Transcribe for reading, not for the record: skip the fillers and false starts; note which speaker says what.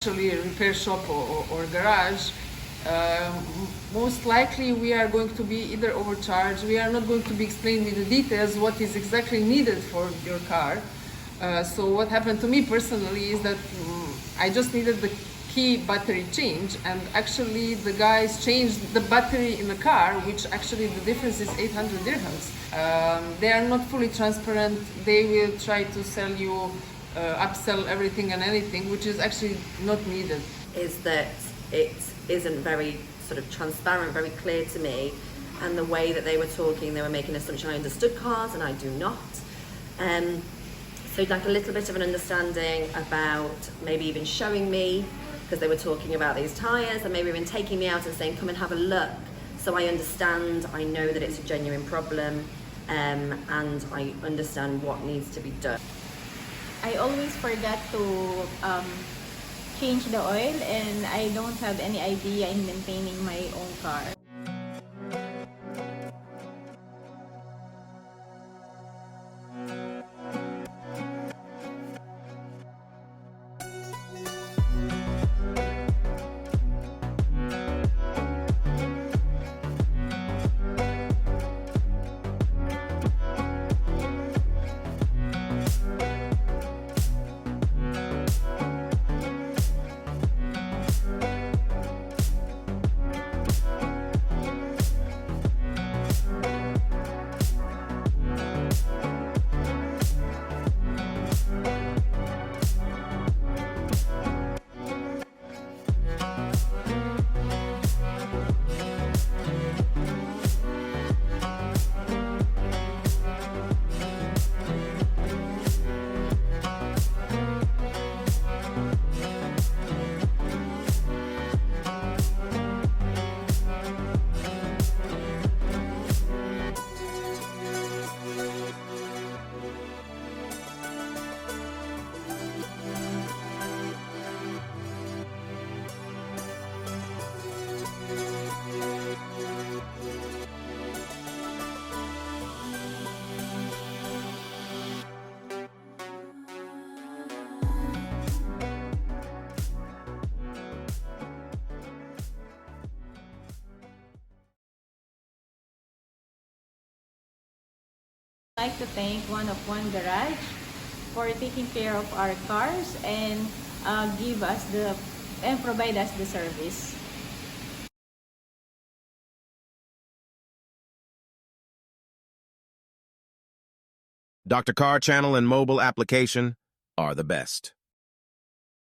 Speaker 1: actually a repair shop or garage, most likely we are going to be either overcharged. We are not going to be explained with the details what is exactly needed for your car. So what happened to me personally is that I just needed the key battery change, and actually the guys changed the battery in the car, which actually the difference is 800 dirhams. They are not fully transparent. They will try to sell you, upsell everything and anything, which is actually not needed.
Speaker 2: Is that it isn't very sort of transparent, very clear to me, and the way that they were talking, they were making an assumption I understood cars, and I do not. So like a little bit of an understanding about maybe even showing me, because they were talking about these tyres, and maybe even taking me out and saying, come and have a look, so I understand, I know that it's a genuine problem, and I understand what needs to be done.
Speaker 3: I always forget to change the oil, and I don't have any idea in maintaining my own car. I'd like to thank One of One Garage for taking care of our cars and provide us the service.
Speaker 4: Dr. Car Channel and mobile application are the best.